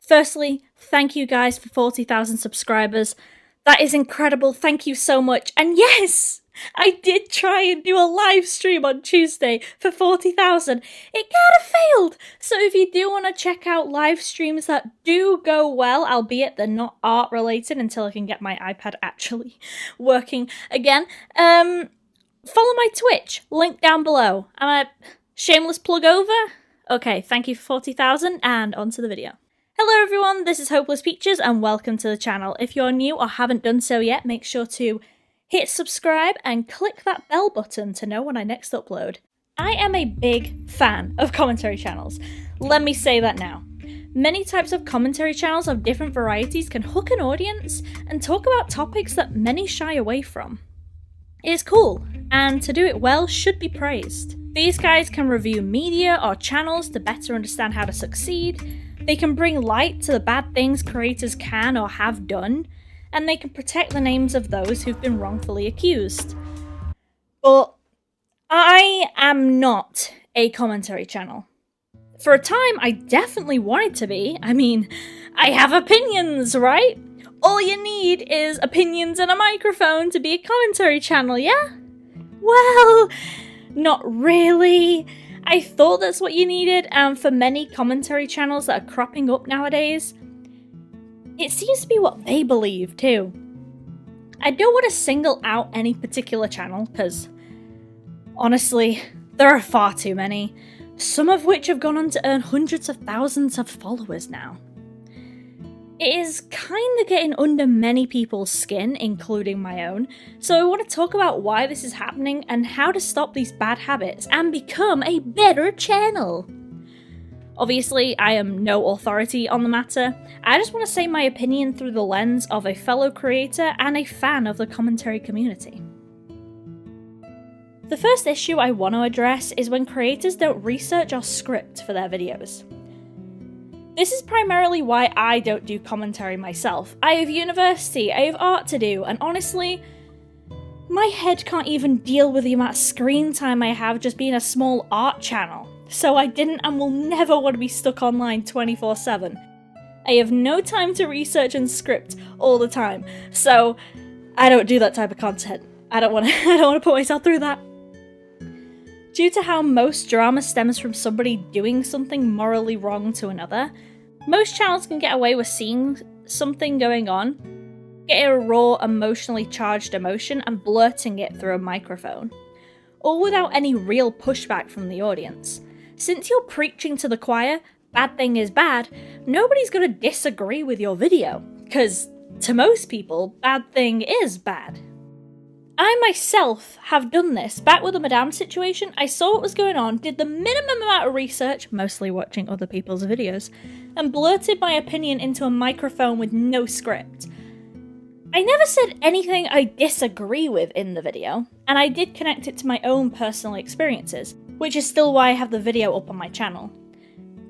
Firstly, thank you guys for 40,000 subscribers. That is incredible. Thank you so much. And yes, I did try and do a live stream on Tuesday for 40,000. It kind of failed. So if you do want to check out live streams that do go well, albeit they're not art related until I can get my iPad actually working again, follow my Twitch, link down below. Am I shameless plug over? Okay, thank you for 40,000 and on to the video. Hello everyone, this is Hopeless Peaches and welcome to the channel. If you're new or haven't done so yet, make sure to hit subscribe and click that bell button to know when I next upload. I am a big fan of commentary channels. Let me say that now. Many types of commentary channels of different varieties can hook an audience and talk about topics that many shy away from. It is cool, and to do it well should be praised. These guys can review media or channels to better understand how to succeed. They can bring light to the bad things creators can or have done, and they can protect the names of those who've been wrongfully accused. But I am not a commentary channel. For a time, I definitely wanted to be. I mean, I have opinions, right? All you need is opinions and a microphone to be a commentary channel, yeah? Well, not really. I thought that's what you needed, and for many commentary channels that are cropping up nowadays, it seems to be what they believe too. I don't want to single out any particular channel, because honestly, there are far too many, some of which have gone on to earn hundreds of thousands of followers now. It is kind of getting under many people's skin, including my own, so I want to talk about why this is happening and how to stop these bad habits and become a better channel. Obviously, I am no authority on the matter. I just want to say my opinion through the lens of a fellow creator and a fan of the commentary community. The first issue I want to address is when creators don't research or script for their videos. This is primarily why I don't do commentary myself. I have university, I have art to do, and honestly, my head can't even deal with the amount of screen time I have just being a small art channel. So I didn't and will never want to be stuck online 24/7. I have no time to research and script all the time, so I don't do that type of content. I don't want to put myself through that. Due to how most drama stems from somebody doing something morally wrong to another, most channels can get away with seeing something going on, getting a raw, emotionally charged emotion and blurting it through a microphone, all without any real pushback from the audience. Since you're preaching to the choir, bad thing is bad, nobody's gonna disagree with your video, because to most people, bad thing is bad. I myself have done this. Back with the Madame situation, I saw what was going on, did the minimum amount of research, mostly watching other people's videos, and blurted my opinion into a microphone with no script. I never said anything I disagree with in the video, and I did connect it to my own personal experiences, which is still why I have the video up on my channel.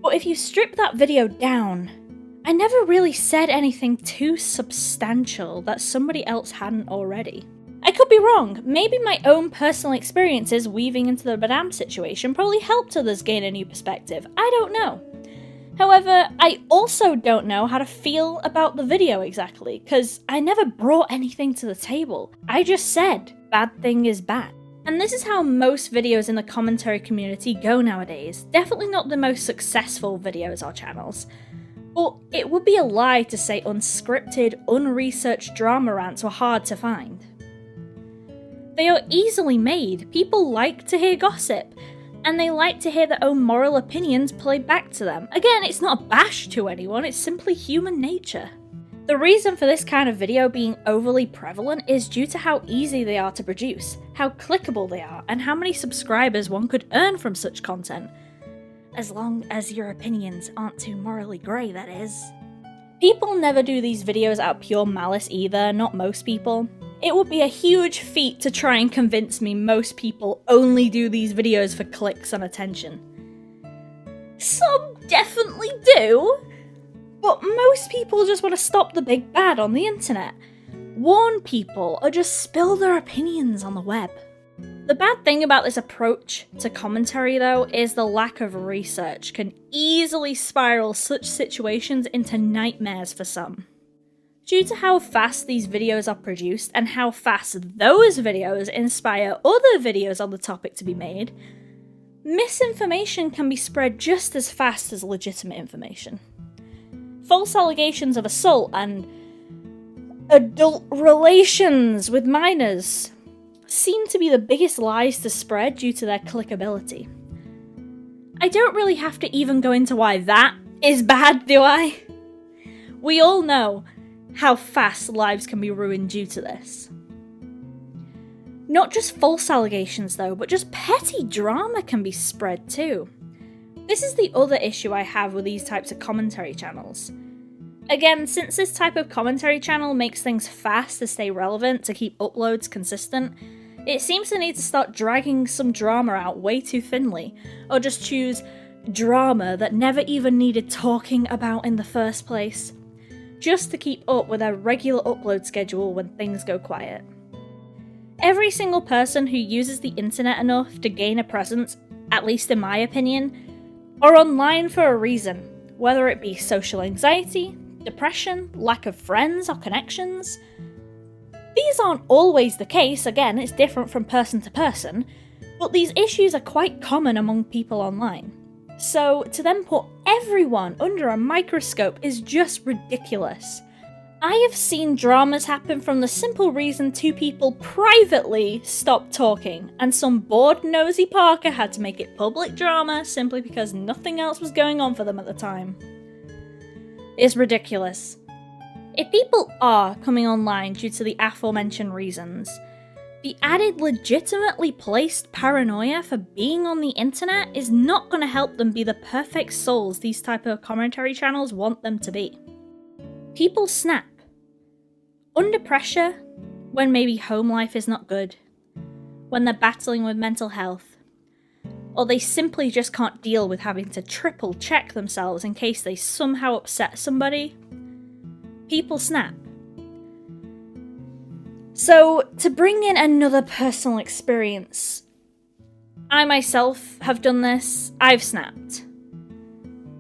But if you strip that video down, I never really said anything too substantial that somebody else hadn't already. I could be wrong. Maybe my own personal experiences weaving into the Madame situation probably helped others gain a new perspective. I don't know. However, I also don't know how to feel about the video exactly, because I never brought anything to the table. I just said, bad thing is bad. And this is how most videos in the commentary community go nowadays. Definitely not the most successful videos or channels. But it would be a lie to say unscripted, unresearched drama rants were hard to find. They are easily made. People like to hear gossip, and they like to hear their own moral opinions played back to them. Again, it's not a bash to anyone, it's simply human nature. The reason for this kind of video being overly prevalent is due to how easy they are to produce, how clickable they are, and how many subscribers one could earn from such content. As long as your opinions aren't too morally grey, that is. People never do these videos out of pure malice either, not most people. It would be a huge feat to try and convince me most people only do these videos for clicks and attention. Some definitely do, but most people just want to stop the big bad on the internet, warn people, or just spill their opinions on the web. The bad thing about this approach to commentary, though, is the lack of research can easily spiral such situations into nightmares for some. Due to how fast these videos are produced and how fast those videos inspire other videos on the topic to be made, misinformation can be spread just as fast as legitimate information. False allegations of assault and adult relations with minors seem to be the biggest lies to spread due to their clickability. I don't really have to even go into why that is bad, do I? We all know how fast lives can be ruined due to this. Not just false allegations though, but just petty drama can be spread too. This is the other issue I have with these types of commentary channels. Again, since this type of commentary channel makes things fast to stay relevant, to keep uploads consistent, it seems to need to start dragging some drama out way too thinly, or just choose drama that never even needed talking about in the first place, just to keep up with a regular upload schedule when things go quiet. Every single person who uses the internet enough to gain a presence, at least in my opinion, are online for a reason, whether it be social anxiety, depression, lack of friends or connections. These aren't always the case, again, it's different from person to person, but these issues are quite common among people online. So to then put everyone under a microscope is just ridiculous. I have seen dramas happen from the simple reason two people privately stopped talking, and some bored nosy Parker had to make it public drama simply because nothing else was going on for them at the time. It's ridiculous. If people are coming online due to the aforementioned reasons, the added legitimately placed paranoia for being on the internet is not going to help them be the perfect souls these type of commentary channels want them to be. People snap. Under pressure, when maybe home life is not good, when they're battling with mental health, or they simply just can't deal with having to triple check themselves in case they somehow upset somebody, people snap. So, to bring in another personal experience, I myself have done this, I've snapped.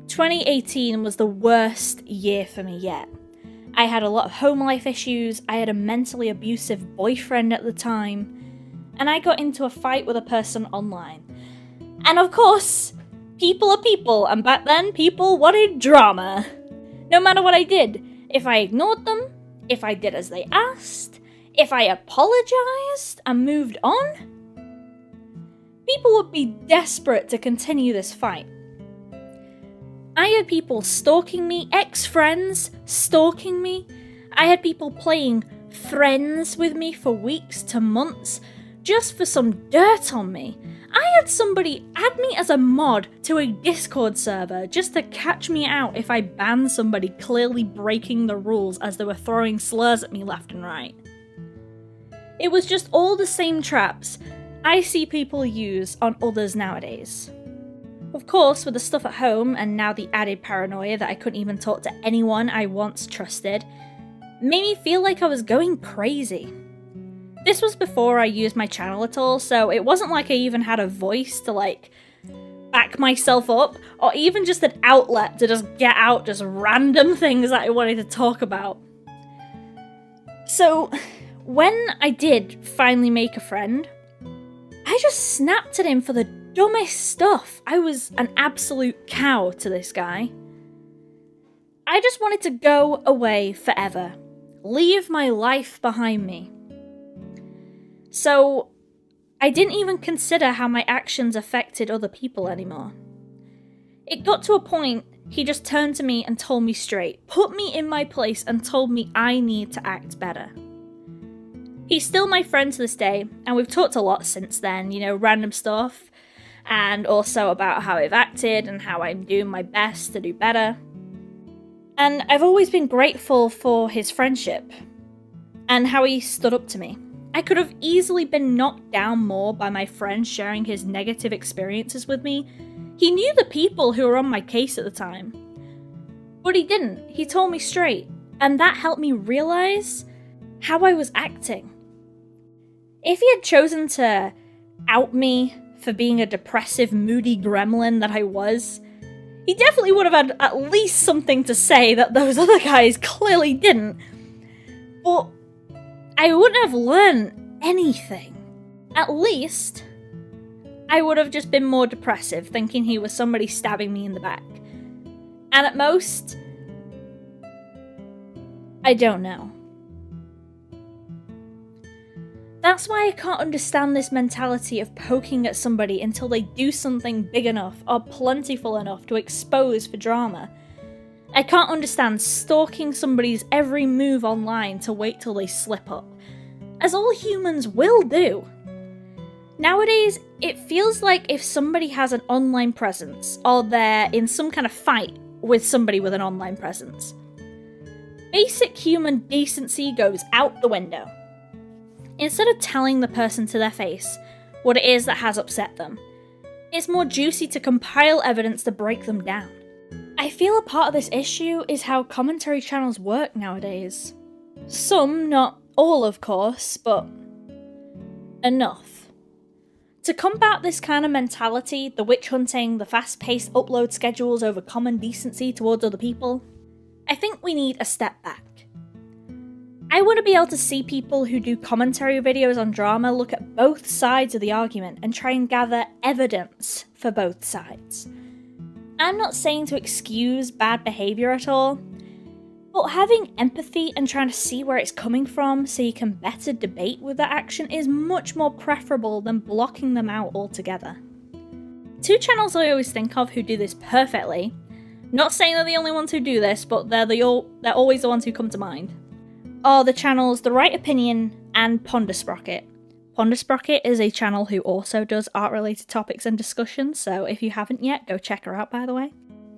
2018 was the worst year for me yet. I had a lot of home life issues, I had a mentally abusive boyfriend at the time, and I got into a fight with a person online. And of course, people are people, and back then people wanted drama. No matter what I did, if I ignored them, if I did as they asked, if I apologized and moved on, people would be desperate to continue this fight. I had people stalking me, ex-friends stalking me. I had people playing friends with me for weeks to months just for some dirt on me. I had somebody add me as a mod to a Discord server just to catch me out if I banned somebody clearly breaking the rules as they were throwing slurs at me left and right. It was just all the same traps I see people use on others nowadays. Of course, with the stuff at home and now the added paranoia that I couldn't even talk to anyone I once trusted, made me feel like I was going crazy. This was before I used my channel at all, so it wasn't like I even had a voice to back myself up, or even just an outlet to just get out just random things that I wanted to talk about. So, when I did finally make a friend, I just snapped at him for the dumbest stuff. I was an absolute cow to this guy. I just wanted to go away forever. Leave my life behind me. So, I didn't even consider how my actions affected other people anymore. It got to a point he just turned to me and told me straight, put me in my place and told me I need to act better. He's still my friend to this day, and we've talked a lot since then, random stuff, and also about how I've acted and how I'm doing my best to do better. And I've always been grateful for his friendship, and how he stood up to me. I could have easily been knocked down more by my friend sharing his negative experiences with me. He knew the people who were on my case at the time. But he didn't. He told me straight, and that helped me realize how I was acting. If he had chosen to out me for being a depressive, moody gremlin that I was, he definitely would have had at least something to say that those other guys clearly didn't. But I wouldn't have learned anything. At least, I would have just been more depressive, thinking he was somebody stabbing me in the back. And at most, I don't know. That's why I can't understand this mentality of poking at somebody until they do something big enough or plentiful enough to expose for drama. I can't understand stalking somebody's every move online to wait till they slip up, as all humans will do. Nowadays, it feels like if somebody has an online presence, or they're in some kind of fight with somebody with an online presence, basic human decency goes out the window. Instead of telling the person to their face what it is that has upset them, it's more juicy to compile evidence to break them down. I feel a part of this issue is how commentary channels work nowadays. Some, not all of course, but enough. To combat this kind of mentality, the witch hunting, the fast-paced upload schedules over common decency towards other people, I think we need a step back. I want to be able to see people who do commentary videos on drama look at both sides of the argument and try and gather evidence for both sides. I'm not saying to excuse bad behaviour at all, but having empathy and trying to see where it's coming from so you can better debate with that action is much more preferable than blocking them out altogether. Two channels I always think of who do this perfectly, not saying they're the only ones who do this, but they're always the ones who come to mind, are the channels The Right Opinion and Ponder Sprocket. Ponder Sprocket is a channel who also does art-related topics and discussions, so if you haven't yet, go check her out by the way.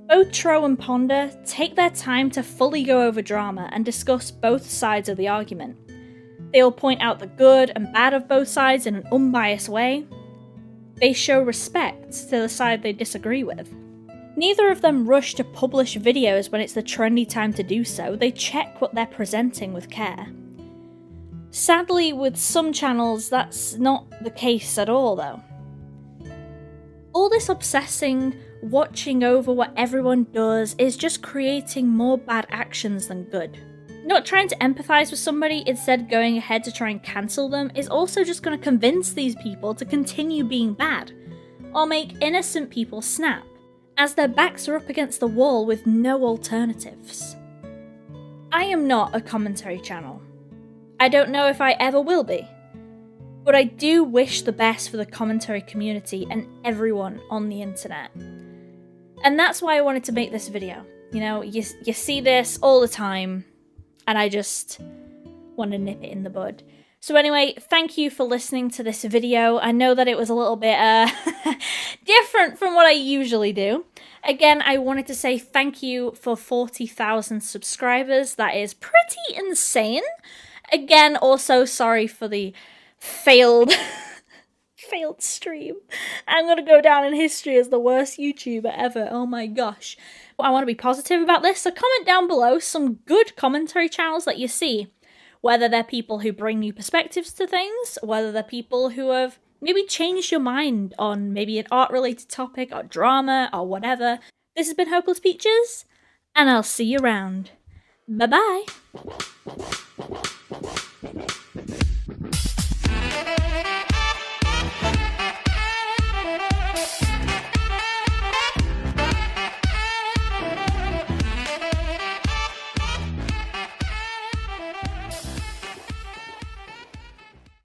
Both Tro and Ponder take their time to fully go over drama and discuss both sides of the argument. They'll point out the good and bad of both sides in an unbiased way. They show respect to the side they disagree with. Neither of them rush to publish videos when it's the trendy time to do so. They check what they're presenting with care. Sadly, with some channels, that's not the case at all, though. All this obsessing, watching over what everyone does is just creating more bad actions than good. Not trying to empathise with somebody, instead going ahead to try and cancel them, is also just going to convince these people to continue being bad, or make innocent people snap, as their backs are up against the wall with no alternatives. I am not a commentary channel. I don't know if I ever will be. But I do wish the best for the commentary community and everyone on the internet. And that's why I wanted to make this video. You know, you see this all the time, and I just want to nip it in the bud. So anyway, thank you for listening to this video. I know that it was a little bit different from what I usually do. Again, I wanted to say thank you for 40,000 subscribers. That is pretty insane. Again, also sorry for the failed stream. I'm gonna go down in history as the worst YouTuber ever. Oh my gosh. But I want to be positive about this, so comment down below some good commentary channels that you see. Whether they're people who bring new perspectives to things, whether they're people who have maybe changed your mind on maybe an art-related topic or drama or whatever. This has been Hopeless Peaches, and I'll see you around. Bye-bye!